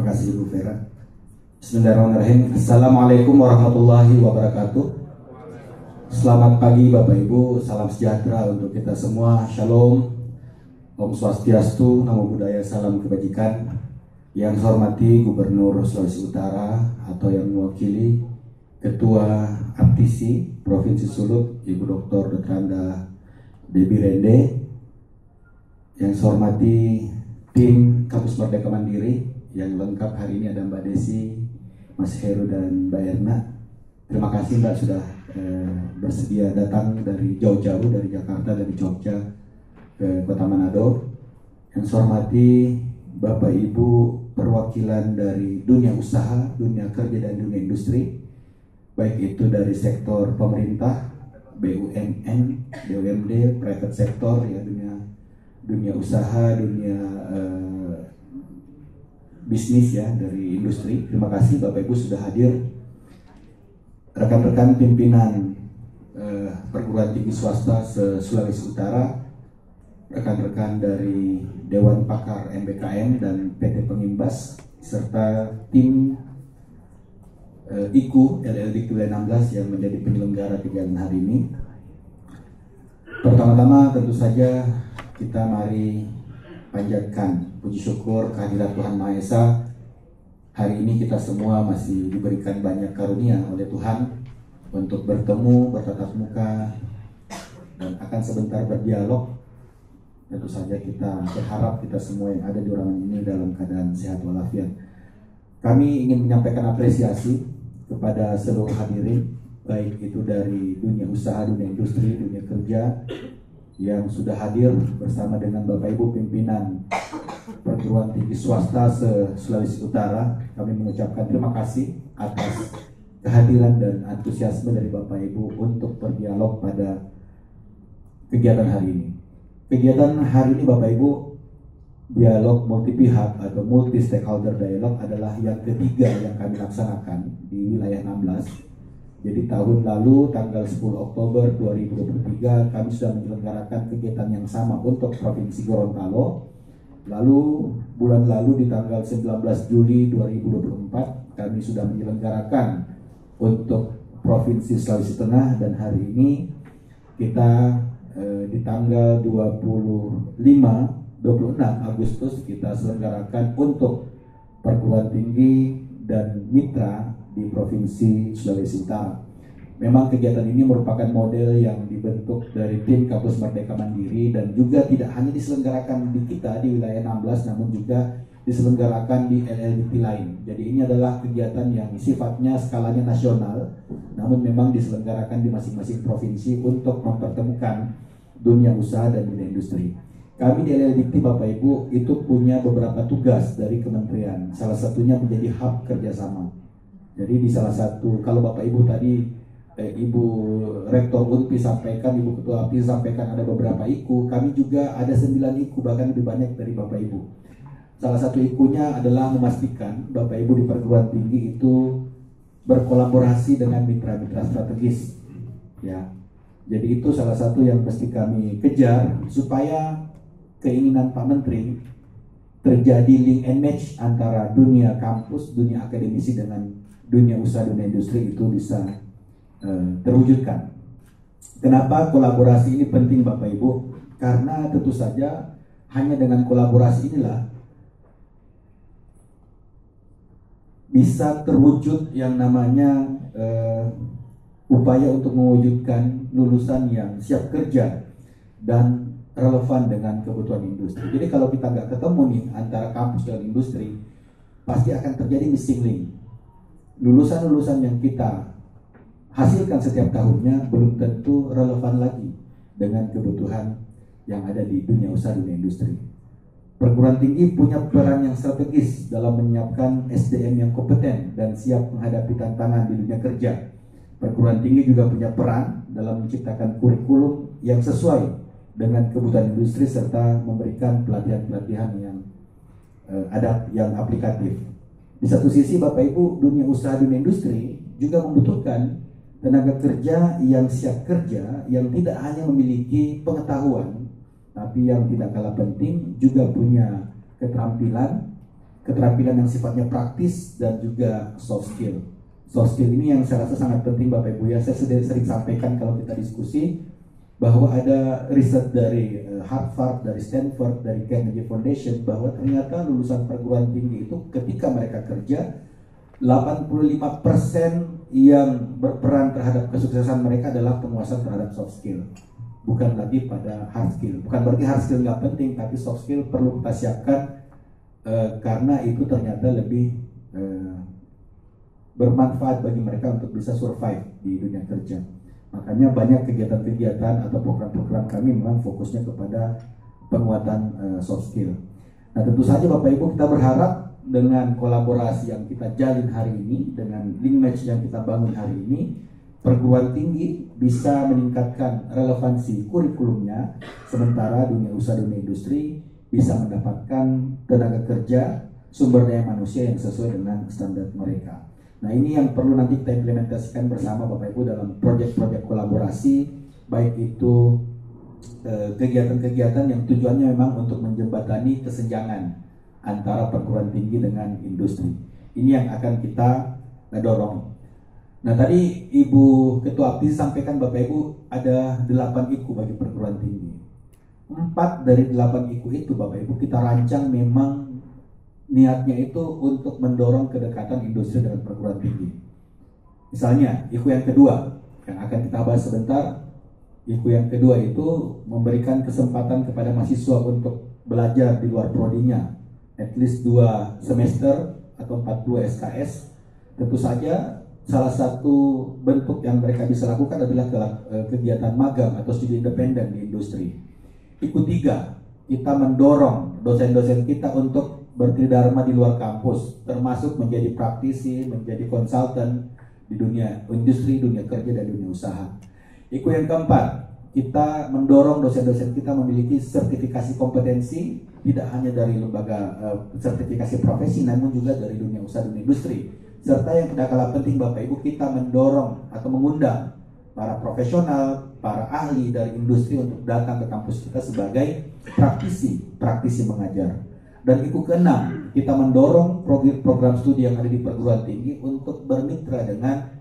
Terima kasih Bu Vera. Bismillahirrahmanirrahim. Assalamualaikum warahmatullahi wabarakatuh. Selamat pagi Bapak Ibu, salam sejahtera untuk kita semua. Shalom, Om Swastiastu, Namo Buddhaya, salam kebajikan. Yang saya hormati Gubernur Sulawesi Utara atau yang mewakili Ketua Aptisi Provinsi Sulut, Ibu Dr. Dr. Debbie Rende. Yang saya hormati tim Kampus Merdeka Mandiri yang lengkap hari ini, ada Mbak Desi, Mas Heru dan Mbak Erna. Terima kasih Mbak sudah bersedia datang dari jauh-jauh, dari Jakarta, dari Jogja ke Kota Manado. Yang saya hormati Bapak Ibu perwakilan dari dunia usaha, dunia kerja dan dunia industri, baik itu dari sektor pemerintah, BUMN, BUMD, private sector, ya, dunia usaha, dunia bisnis, ya, dari industri. Terima kasih Bapak Ibu sudah hadir. Rekan-rekan pimpinan perguruan tinggi swasta Sulawesi Utara, rekan-rekan dari Dewan Pakar MBKM dan PT Pengimbas, serta tim IKU LL Dikti 16 yang menjadi penyelenggara kegiatan hari ini. Pertama-tama tentu saja kita mari panjatkan puji syukur kehadirat Tuhan Maha Esa. Hari ini kita semua masih diberikan banyak karunia oleh Tuhan untuk bertemu, bertatap muka, dan akan sebentar berdialog. Tentu saja kita berharap kita semua yang ada di ruangan ini dalam keadaan sehat walafiat. Kami ingin menyampaikan apresiasi kepada seluruh hadirin, baik itu dari dunia usaha, dunia industri, dunia kerja, yang sudah hadir bersama dengan Bapak Ibu pimpinan perguruan tinggi swasta Sulawesi Utara. Kami mengucapkan terima kasih atas kehadiran dan antusiasme dari Bapak Ibu untuk berdialog pada kegiatan hari ini. Kegiatan hari ini Bapak Ibu, dialog multi pihak atau multi stakeholder dialog adalah yang ketiga yang kami laksanakan di wilayah 16. Jadi tahun lalu tanggal 10 Oktober 2023 kami sudah menyelenggarakan kegiatan yang sama untuk Provinsi Gorontalo. Lalu bulan lalu di tanggal 19 Juli 2024 kami sudah menyelenggarakan untuk Provinsi Sulawesi Tengah, dan hari ini kita di tanggal 26 Agustus kita selenggarakan untuk perguruan tinggi dan mitra di Provinsi Sulawesi Utara. Memang kegiatan ini merupakan model yang dibentuk dari tim Kampus Merdeka Mandiri dan juga tidak hanya diselenggarakan di kita di wilayah 16, namun juga diselenggarakan di LLDP lain. Jadi ini adalah kegiatan yang sifatnya skalanya nasional, namun memang diselenggarakan di masing-masing provinsi untuk mempertemukan dunia usaha dan dunia industri. Kami di LLDP Bapak Ibu itu punya beberapa tugas dari kementerian. Salah satunya menjadi hub kerjasama. Jadi di salah satu, kalau Bapak Ibu tadi Ibu Rektor UNPI sampaikan, Ibu Ketua API sampaikan ada beberapa IKU, kami juga ada 9 IKU, bahkan lebih banyak dari Bapak Ibu. Salah satu IKU-nya adalah memastikan Bapak Ibu di perguruan tinggi itu berkolaborasi dengan mitra-mitra strategis, ya. Jadi itu salah satu yang mesti kami kejar supaya keinginan Pak Menteri terjadi link and match antara dunia kampus, dunia akademisi dengan dunia usaha, dunia industri itu bisa terwujudkan. Kenapa kolaborasi ini penting Bapak Ibu? Karena tentu saja hanya dengan kolaborasi inilah bisa terwujud yang namanya upaya untuk mewujudkan lulusan yang siap kerja dan relevan dengan kebutuhan industri. Jadi kalau kita nggak ketemu nih antara kampus dan industri, pasti akan terjadi missing link. Lulusan-lulusan yang kita hasilkan setiap tahunnya belum tentu relevan lagi dengan kebutuhan yang ada di dunia usaha, dunia industri. Perguruan tinggi punya peran yang strategis dalam menyiapkan SDM yang kompeten dan siap menghadapi tantangan di dunia kerja. Perguruan tinggi juga punya peran dalam menciptakan kurikulum yang sesuai dengan kebutuhan industri serta memberikan pelatihan-pelatihan yang aplikatif. Di satu sisi Bapak Ibu, dunia usaha, dunia industri juga membutuhkan tenaga kerja yang siap kerja, yang tidak hanya memiliki pengetahuan, tapi yang tidak kalah penting juga punya keterampilan keterampilan yang sifatnya praktis dan juga soft skill. Soft skill ini yang saya rasa sangat penting Bapak Ibu ya. Saya sering sampaikan kalau kita diskusi bahwa ada riset dari Harvard, dari Stanford, dari Carnegie Foundation bahwa ternyata lulusan perguruan tinggi itu ketika mereka kerja 85% yang berperan terhadap kesuksesan mereka adalah penguasaan terhadap soft skill, bukan lagi pada hard skill. Bukan berarti hard skill nggak penting, tapi soft skill perlu kita siapkan karena itu ternyata lebih bermanfaat bagi mereka untuk bisa survive di dunia kerja. Makanya banyak kegiatan-kegiatan atau program-program kami memang fokusnya kepada penguatan soft skill. Nah tentu saja Bapak Ibu, kita berharap dengan kolaborasi yang kita jalin hari ini, dengan link match yang kita bangun hari ini, perguruan tinggi bisa meningkatkan relevansi kurikulumnya, sementara dunia usaha, dunia industri bisa mendapatkan tenaga kerja, sumber daya manusia yang sesuai dengan standar mereka. Nah ini yang perlu nanti kita implementasikan bersama Bapak Ibu dalam proyek-proyek kolaborasi, baik itu kegiatan-kegiatan yang tujuannya memang untuk menjembatani kesenjangan antara perguruan tinggi dengan industri. Ini yang akan kita dorong. Nah tadi Ibu Ketua APTI sampaikan Bapak Ibu ada 8 IKU bagi perguruan tinggi. 4 dari 8 IKU itu Bapak Ibu kita rancang memang niatnya itu untuk mendorong kedekatan industri dengan perguruan tinggi. Misalnya IKU yang kedua yang akan kita bahas sebentar, IKU yang kedua itu memberikan kesempatan kepada mahasiswa untuk belajar di luar prodinya at least 2 semester atau 42 SKS. Tentu saja salah satu bentuk yang mereka bisa lakukan adalah kegiatan magang atau studi independen di industri. IKU 3, kita mendorong dosen-dosen kita untuk bertridharma di luar kampus, termasuk menjadi praktisi, menjadi konsultan di dunia industri, dunia kerja, dan dunia usaha. IKU yang keempat, kita mendorong dosen-dosen kita memiliki sertifikasi kompetensi, tidak hanya dari lembaga sertifikasi profesi, namun juga dari dunia usaha, dunia industri. Serta yang tidak kalah penting Bapak Ibu, kita mendorong atau mengundang para profesional, para ahli dari industri untuk datang ke kampus kita sebagai praktisi mengajar. Dan IKU ke-6, kita mendorong program studi yang ada di perguruan tinggi untuk bermitra dengan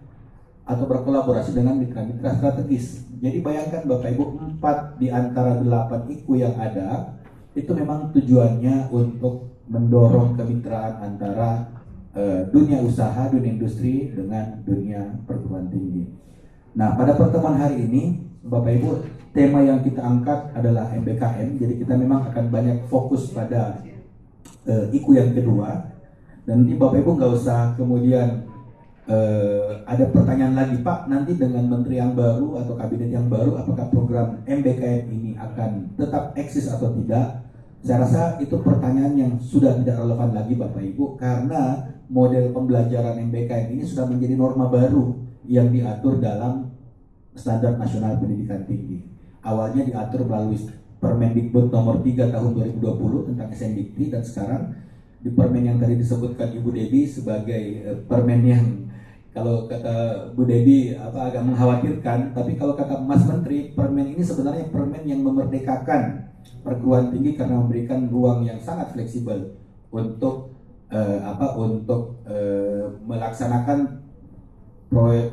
atau berkolaborasi dengan mitra-mitra strategis. Jadi bayangkan Bapak Ibu, 4 di antara 8 IKU yang ada itu memang tujuannya untuk mendorong kemitraan antara dunia usaha, dunia industri dengan dunia perguruan tinggi. Nah, pada pertemuan hari ini Bapak Ibu, tema yang kita angkat adalah MBKM. Jadi kita memang akan banyak fokus pada IKU yang kedua. Dan nanti Bapak Ibu nggak usah kemudian ada pertanyaan lagi, Pak, nanti dengan menteri yang baru atau kabinet yang baru, apakah program MBKM ini akan tetap eksis atau tidak? Saya rasa itu pertanyaan yang sudah tidak relevan lagi Bapak Ibu, karena model pembelajaran MBKM ini sudah menjadi norma baru yang diatur dalam Standar Nasional Pendidikan Tinggi. Awalnya diatur melalui Permendikbud nomor 3 tahun 2020 tentang SNDikti, dan sekarang di permen yang tadi disebutkan Ibu Debbie sebagai permen yang kalau kata Bu Debbie agak mengkhawatirkan, tapi kalau kata Mas Menteri, permen ini sebenarnya permen yang memerdekakan perguruan tinggi karena memberikan ruang yang sangat fleksibel untuk melaksanakan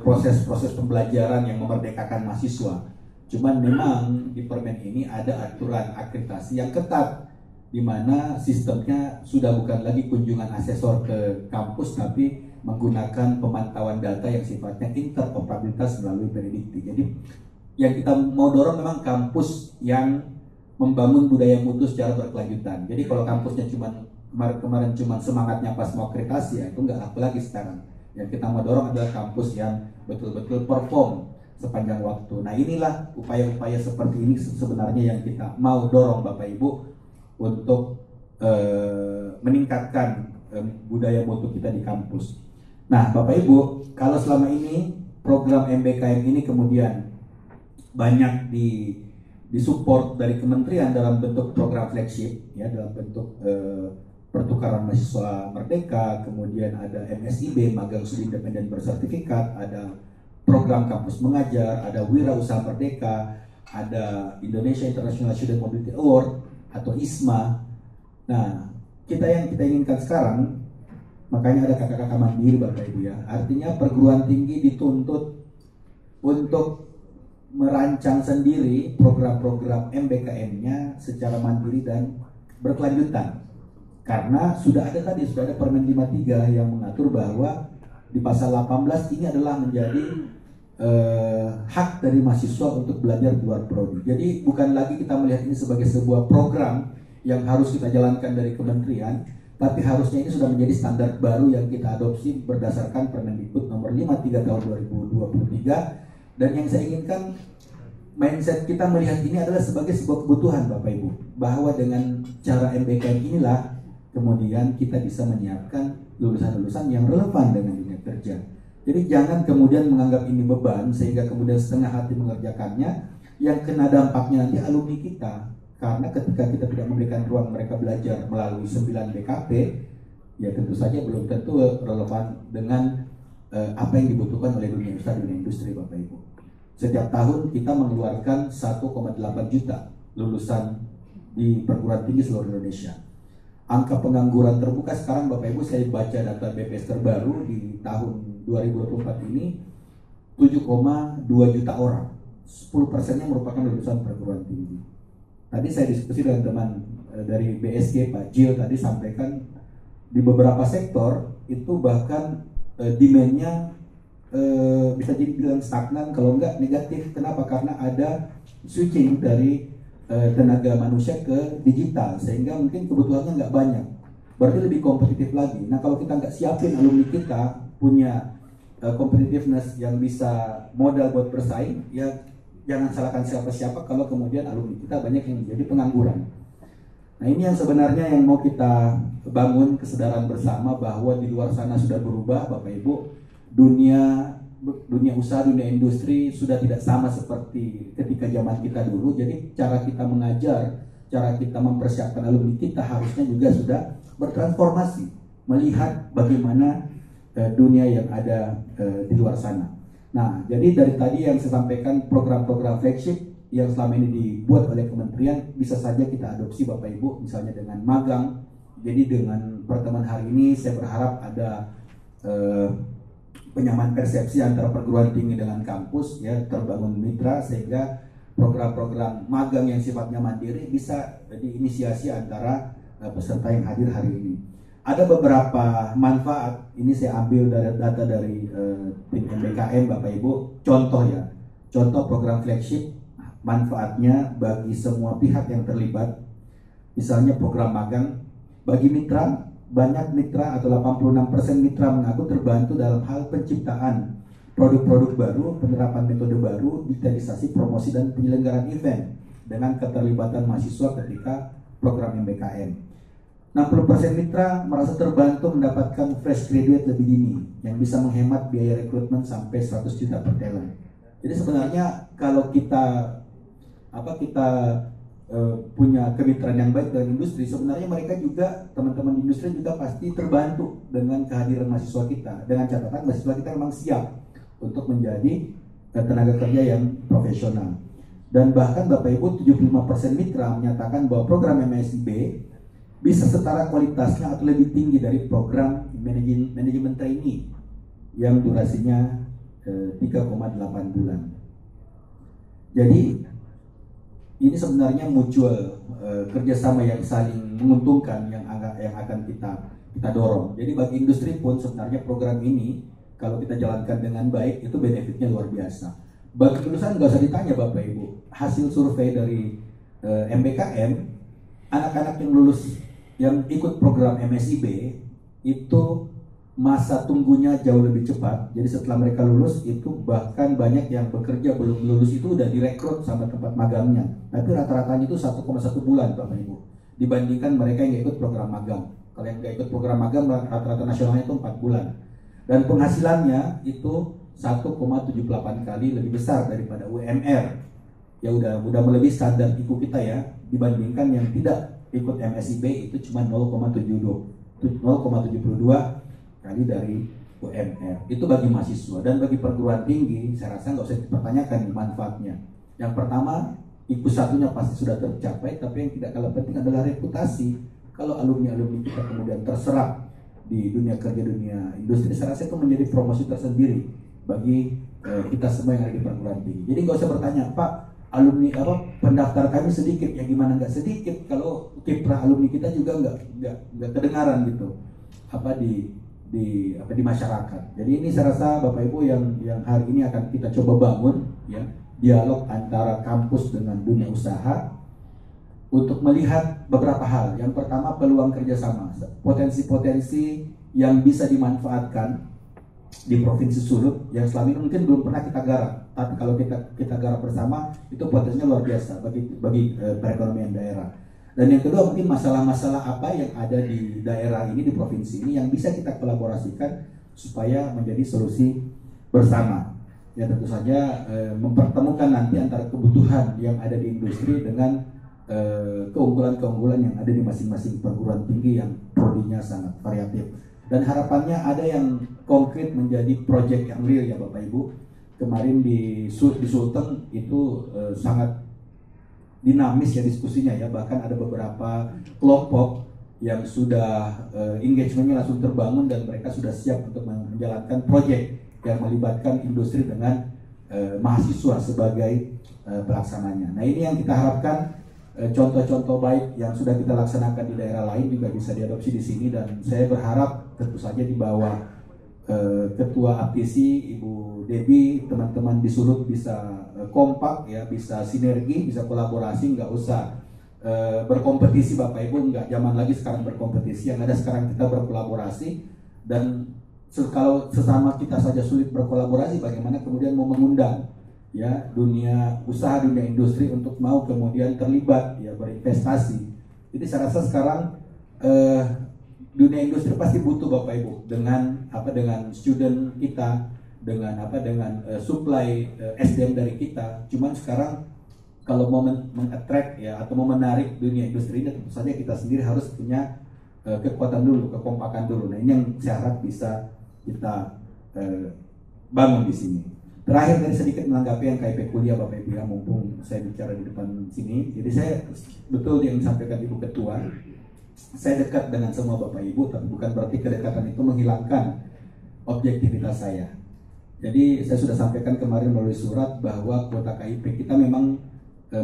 proses pembelajaran yang memerdekakan mahasiswa. Cuman memang di permen ini ada aturan akreditasi yang ketat, di mana sistemnya sudah bukan lagi kunjungan asesor ke kampus, tapi menggunakan pemantauan data yang sifatnya interoperabilitas melalui Penidikti. Jadi yang kita mau dorong memang kampus yang membangun budaya mutu secara berkelanjutan. Jadi kalau kampusnya kemarin cuma semangatnya pas mau akreditasi, ya itu nggak laku lagi sekarang. Yang kita mau dorong adalah kampus yang betul-betul perform sepanjang waktu. Nah inilah upaya-upaya seperti ini sebenarnya yang kita mau dorong Bapak Ibu untuk meningkatkan budaya mutu kita di kampus. Nah Bapak Ibu, kalau selama ini program MBKM ini kemudian banyak disupport dari kementerian dalam bentuk program flagship, ya, dalam bentuk pertukaran mahasiswa merdeka, kemudian ada MSIB, magang studi independen bersertifikat, ada program kampus mengajar, ada wirausaha merdeka, ada Indonesia International Student Mobility Award atau ISMA. Nah, yang kita inginkan sekarang, makanya ada kakak-kakak mandiri Bapak Ibu ya. Artinya perguruan tinggi dituntut untuk merancang sendiri program-program MBKM-nya secara mandiri dan berkelanjutan. Karena sudah ada Permen 53 yang mengatur bahwa di pasal 18 ini adalah menjadi hak dari mahasiswa untuk belajar di luar prodi. Jadi bukan lagi kita melihat ini sebagai sebuah program yang harus kita jalankan dari kementerian, tapi harusnya ini sudah menjadi standar baru yang kita adopsi berdasarkan Permendikbud nomor 53 tahun 2023. Dan yang saya inginkan, mindset kita melihat ini adalah sebagai sebuah kebutuhan Bapak Ibu, bahwa dengan cara MBKM inilah kemudian kita bisa menyiapkan lulusan-lulusan yang relevan dengan dunia kerja. Jadi jangan kemudian menganggap ini beban sehingga kemudian setengah hati mengerjakannya, yang kena dampaknya nanti alumni kita. Karena ketika kita tidak memberikan ruang mereka belajar melalui 9 BKP, ya tentu saja belum tentu relevan dengan apa yang dibutuhkan oleh dunia usaha, dunia industri Bapak Ibu. Setiap tahun kita mengeluarkan 1,8 juta lulusan di perguruan tinggi seluruh Indonesia. Angka pengangguran terbuka sekarang Bapak Ibu, saya baca data BPS terbaru di tahun 2024 ini 7,2 juta orang. 10%-nya merupakan lulusan perguruan tinggi. Tadi saya diskusi dengan teman dari BSG, Pak Jil tadi sampaikan di beberapa sektor itu bahkan demand-nya bisa jadi bilang stagnan, kalau enggak negatif. Kenapa? Karena ada switching dari tenaga manusia ke digital, sehingga mungkin kebutuhannya nggak banyak, berarti lebih kompetitif lagi. Nah kalau kita nggak siapin alumni kita punya competitiveness yang bisa modal buat bersaing, ya jangan salahkan siapa-siapa kalau kemudian alumni kita banyak yang menjadi pengangguran. Nah ini yang sebenarnya yang mau kita bangun kesadaran bersama, bahwa di luar sana sudah berubah Bapak Ibu. Dunia usaha, dunia industri sudah tidak sama seperti ketika zaman kita dulu. Jadi cara kita mengajar, cara kita mempersiapkan alumni kita harusnya juga sudah bertransformasi, melihat bagaimana dunia yang ada di luar sana. Nah, jadi dari tadi yang saya sampaikan, program-program flagship yang selama ini dibuat oleh kementerian bisa saja kita adopsi Bapak Ibu, misalnya dengan magang. Jadi dengan pertemuan hari ini saya berharap ada penyamaan persepsi antara perguruan tinggi dengan kampus, ya, terbangun mitra, sehingga program-program magang yang sifatnya mandiri bisa diinisiasi antara peserta yang hadir hari ini. Ada beberapa manfaat, ini saya ambil dari data dari tim MBKM Bapak Ibu. Contoh ya, contoh program flagship, manfaatnya bagi semua pihak yang terlibat. Misalnya program magang bagi mitra, banyak mitra atau 86% mitra mengaku terbantu dalam hal penciptaan produk-produk baru, penerapan metode baru, digitalisasi, promosi, dan penyelenggaraan event dengan keterlibatan mahasiswa ketika program MBKM. 60% mitra merasa terbantu mendapatkan fresh graduate lebih dini yang bisa menghemat biaya rekrutmen sampai 100 juta per talent. Jadi sebenarnya kalau kita punya kemitraan yang baik dengan industri, sebenarnya mereka juga, teman-teman di industri juga pasti terbantu dengan kehadiran mahasiswa kita, dengan catatan mahasiswa kita memang siap untuk menjadi tenaga kerja yang profesional. Dan bahkan Bapak Ibu, 75% mitra menyatakan bahwa program MSIB bisa setara kualitasnya atau lebih tinggi dari program manajemen trainee yang durasinya 3,8 bulan. Jadi ini sebenarnya mutual kerjasama yang saling menguntungkan yang akan kita dorong. Jadi bagi industri pun sebenarnya program ini kalau kita jalankan dengan baik itu benefitnya luar biasa. Bagi lulusan nggak usah ditanya Bapak Ibu. Hasil survei dari MBKM, anak-anak yang lulus yang ikut program MSIB itu masa tunggunya jauh lebih cepat. Jadi setelah mereka lulus itu bahkan banyak yang bekerja belum lulus itu udah direkrut sama tempat magangnya. Tapi rata-ratanya itu 1,1 bulan Bapak Ibu, dibandingkan mereka yang ikut program magang. Kalau yang nggak ikut program magang rata-rata nasionalnya itu 4 bulan. Dan penghasilannya itu 1,78 kali lebih besar daripada UMR. Ya udah melebihi standar IKU kita ya, dibandingkan yang tidak ikut MSIB itu cuma 0,72 kali dari UMR. Itu bagi mahasiswa. Dan bagi perguruan tinggi saya rasa nggak usah dipertanyakan manfaatnya. Yang pertama, IKU satunya pasti sudah tercapai, tapi yang tidak kalah penting adalah reputasi. Kalau alumni-alumni kita kemudian terserap di dunia kerja, dunia industri, saya rasa itu menjadi promosi tersendiri bagi kita semua yang ada di perguruan tinggi. Jadi nggak usah bertanya, Pak, alumni pendaftar kami sedikit, ya gimana nggak sedikit kalau kiprah alumni kita juga nggak kedengaran gitu di masyarakat. Jadi ini saya rasa Bapak Ibu yang hari ini akan kita coba bangun ya, dialog antara kampus dengan dunia usaha untuk melihat beberapa hal. Yang pertama, peluang kerjasama, potensi-potensi yang bisa dimanfaatkan di Provinsi Sulut yang selama ini mungkin belum pernah kita garap, tapi kalau kita garap bersama itu potensinya luar biasa bagi perekonomian daerah. Dan yang kedua, mungkin masalah-masalah apa yang ada di daerah ini, di provinsi ini yang bisa kita kolaborasikan supaya menjadi solusi bersama. Ya tentu saja mempertemukan nanti antara kebutuhan yang ada di industri dengan keunggulan-keunggulan yang ada di masing-masing perguruan tinggi yang prodinya sangat variatif. Dan harapannya ada yang konkret menjadi proyek yang real ya Bapak Ibu. Kemarin di Sulteng itu sangat dinamis ya diskusinya ya, bahkan ada beberapa kelompok yang sudah engagementnya langsung terbangun dan mereka sudah siap untuk menjalankan proyek yang melibatkan industri dengan mahasiswa sebagai pelaksananya. Nah ini yang kita harapkan, contoh-contoh baik yang sudah kita laksanakan di daerah lain juga bisa diadopsi di sini, dan saya berharap tentu saja di bawah Ketua APTISI Ibu Debbie, teman-teman di Sulut bisa kompak ya, bisa sinergi, bisa kolaborasi, nggak usah berkompetisi Bapak Ibu, nggak zaman lagi sekarang berkompetisi, yang ada sekarang kita berkolaborasi. Dan kalau sesama kita saja sulit berkolaborasi, bagaimana kemudian mau mengundang ya dunia usaha, dunia industri untuk mau kemudian terlibat ya berinvestasi. Jadi saya rasa sekarang dunia industri pasti butuh Bapak Ibu dengan student kita, dengan supply SDM dari kita. Cuman sekarang kalau mau mengattract ya atau mau menarik dunia industri ini, tentu saja kita sendiri harus punya kekuatan dulu, kekompakan dulu. Nah ini yang saya harap bisa kita bangun di sini. Terakhir tadi sedikit menanggapi yang KIP kuliah Bapak Ibu ya, mumpung saya bicara di depan sini. Jadi saya betul yang disampaikan Ibu Ketua, saya dekat dengan semua Bapak Ibu, tapi bukan berarti kedekatan itu menghilangkan objektivitas saya. Jadi saya sudah sampaikan kemarin melalui surat bahwa kuota KIP kita memang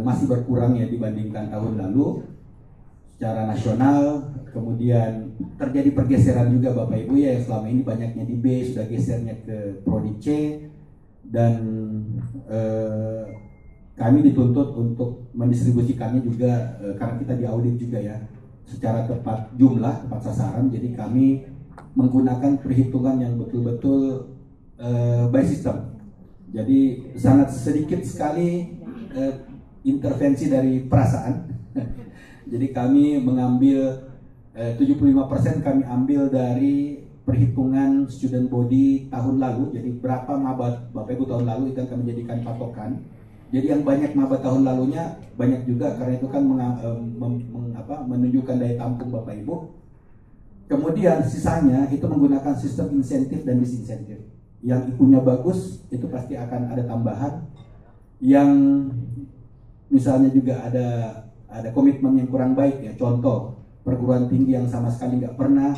masih berkurang ya dibandingkan tahun lalu secara nasional. Kemudian terjadi pergeseran juga Bapak Ibu ya, yang selama ini banyaknya di B sudah gesernya ke prodi C. Dan kami dituntut untuk mendistribusikannya juga karena kita diaudit juga ya secara tepat jumlah, tepat sasaran. Jadi kami menggunakan perhitungan yang betul-betul by system. Jadi sangat sedikit sekali intervensi dari perasaan. Jadi kami mengambil 75% kami ambil dari perhitungan student body tahun lalu. Jadi berapa maba Bapak Ibu tahun lalu itu yang kami jadikan patokan. Jadi yang banyak maba tahun lalunya banyak juga, karena itu kan menunjukkan daya tampung Bapak Ibu. Kemudian sisanya itu menggunakan sistem insentif dan disinsentif. Yang IPU-nya bagus itu pasti akan ada tambahan. Yang misalnya juga ada komitmen yang kurang baik ya. Contoh perguruan tinggi yang sama sekali nggak pernah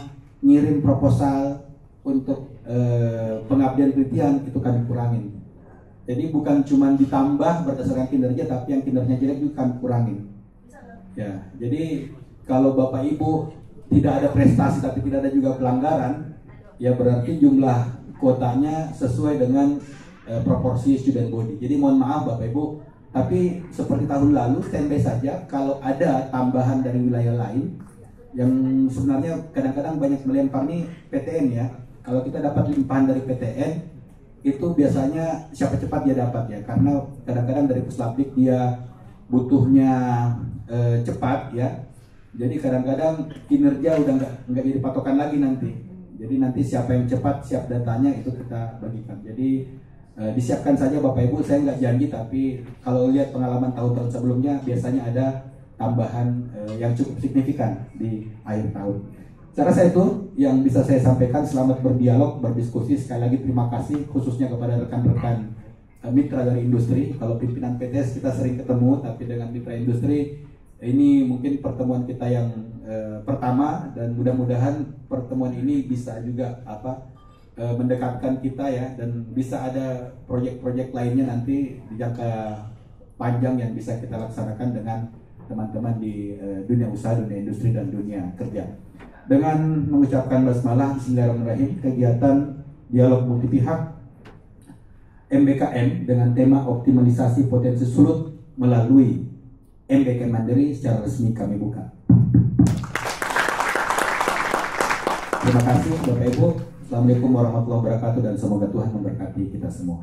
ngirim proposal untuk pengabdian penelitian, itu kami kurangin. Jadi bukan cuma ditambah berdasarkan kinerja, tapi yang kinerjanya jelek juga kami kurangin. Ya, jadi kalau Bapak Ibu tidak ada prestasi tapi tidak ada juga pelanggaran, ya berarti jumlah kuotanya sesuai dengan proporsi student body. Jadi mohon maaf Bapak Ibu, tapi seperti tahun lalu standby saja. Kalau ada tambahan dari wilayah lain yang sebenarnya kadang-kadang banyak melempar nih PTN ya. Kalau kita dapat limpahan dari PTN itu biasanya siapa cepat dia dapat ya, karena kadang-kadang dari Puslapdik dia butuhnya cepat ya. Jadi kadang-kadang kinerja udah nggak jadi patokan lagi nanti. Jadi nanti siapa yang cepat siap datanya itu kita bagikan. Jadi disiapkan saja Bapak Ibu. Saya nggak janji, tapi kalau lihat pengalaman tahun-tahun sebelumnya biasanya ada tambahan yang cukup signifikan di akhir tahun. Saya rasa itu yang bisa saya sampaikan. Selamat berdialog, berdiskusi. Sekali lagi terima kasih khususnya kepada rekan-rekan mitra dari industri. Kalau pimpinan PTS kita sering ketemu, tapi dengan mitra industri Ini mungkin pertemuan kita yang pertama, dan mudah-mudahan pertemuan ini bisa juga mendekatkan kita ya, dan bisa ada proyek-proyek lainnya nanti di jangka panjang yang bisa kita laksanakan dengan teman-teman di dunia usaha, dunia industri, dan dunia kerja. Dengan mengucapkan basmalah, bismillahirrahmanirrahim, kegiatan dialog multi pihak MBKM dengan tema optimalisasi potensi sulut melalui MBKM Mandiri secara resmi kami buka. Terima kasih Bapak Ibu. Assalamualaikum warahmatullahi wabarakatuh, dan semoga Tuhan memberkati kita semua.